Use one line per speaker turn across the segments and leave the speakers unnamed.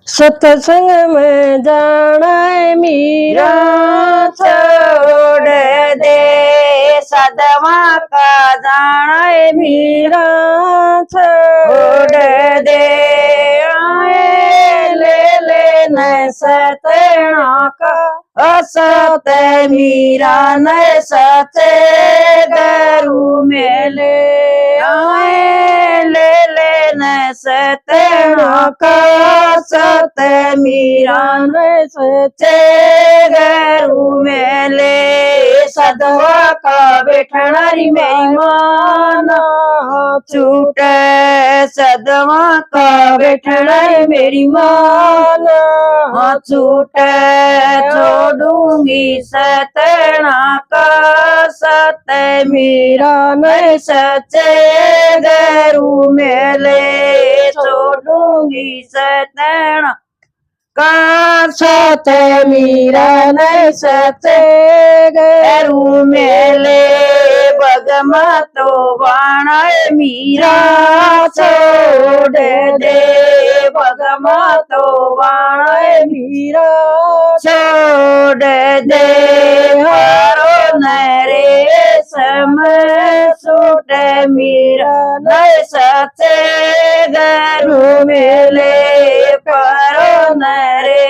सत्संग में जाना मीरा
छोड़ दे सदमा का जाना मीरा
छोड़
दे आए ले न सतना का असत मीरा न सते गरु मेले आए ले न सतना का सत मीरा न सते गरु मेले सदवा का बैठणारी मेरी माना छूट सदवा का बैठणारी मेरी माना छूट छोड़ूंगी सतना का सत मीरा नहीं सचे गरु मेले छोड़ूंगी सतना का सत मीरा नहीं सचे गरु मेले बगमा तो बाणा मीरा छोड़ दे बगमा तो बाणा
मीरा
छोड़ दे हरो नरे सम सूट मीरा न सचे गरु मेले परो नरे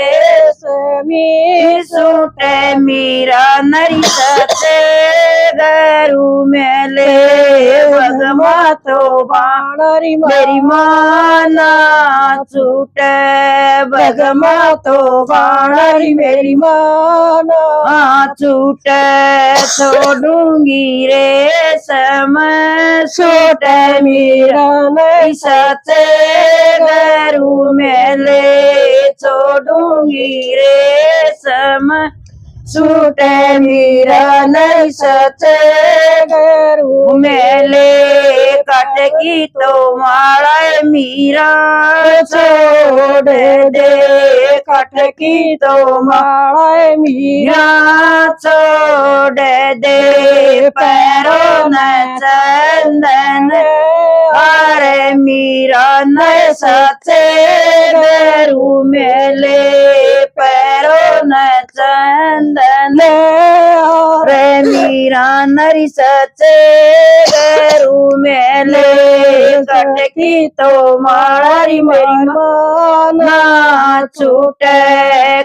समी
सूट मीरा नरी सचे गरु मेले बगमा तो
बाणारी
मेरी माना छूट बगमा तो बाणारी मेरी
माना
छूट छोड़ूंगी रे सम सूट मीरा नहीं सचे गरु मेले छोड़ूंगी रे सम सूट मीरा नहीं सचे गरु मेले कट की तो मारा मीरा छोड़ दे कट की तो
माड़ा मीरा
मीरा छोड़ दे पैरों न चंदन अरे मीरा न सचे गरु मेले पैरों न चंदन रे मीरा नरी सचे गरु मेले कट की तो मारी मेरी माना छूट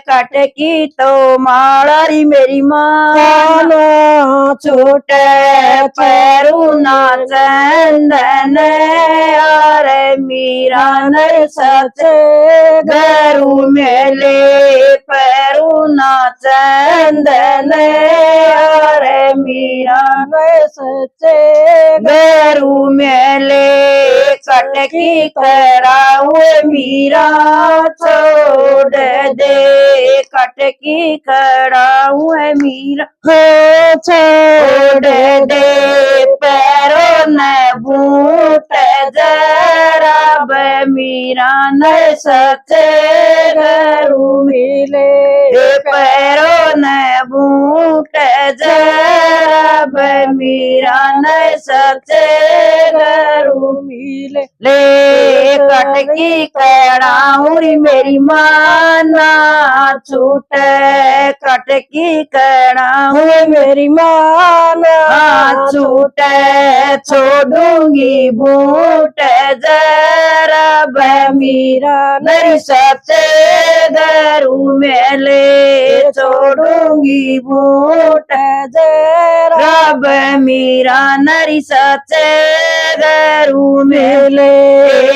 कट की तो मारी मेरी माना छूट पैरू ना चंदन अरे मीरा नर सचे गरु मेले पैरू ना चंदन अरे मीरा नर सचे गरु मेले कट की कराऊ मीरा छोड़ दे कट की कराऊ मीरा छोड़ दे पैरों न बूट जरा मीरा न सचे गरु
मिले
पैरों न बूट जरा मीरा न सचे गरु
मिले
ले कट की कड़ाऊरी मेरी माना छूट कट की कड़ाऊ
मेरी माना
छूट छोड़ूंगी बूट जरा मीरा नरी सचे गरु मेले छोड़ूंगी बूट जरा मीरा नरी सचे गरु मेले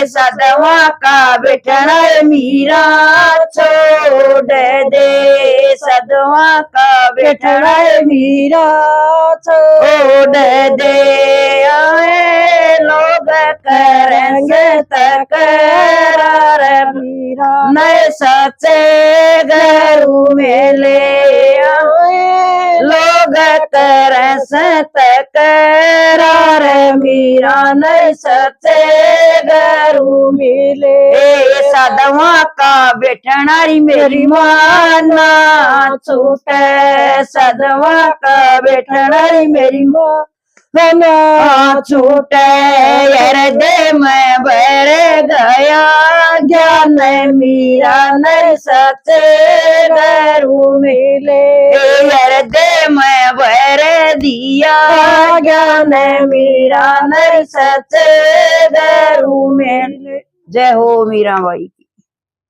सदवा का बैठना मीरा छोड़ दे सदवा का बैठना
मीरा
छोड़ दे आए लोग करेंगे तकरार
मीरा
नए सचे गरु मेले आए लोग करें तकरार मीरा नए सचे गरु
मिले
सदवा का बैठनारी मेरी माना छूट सदवा का बैठनारी मेरी माँ
बना
छूटे हृदय में भर गया ज्ञान मीरा नहीं सचे गुरु मिले हृदय में भर दिया ज्ञान मीरा नहीं सचे गुरु मिले। जय हो मीरा बाई।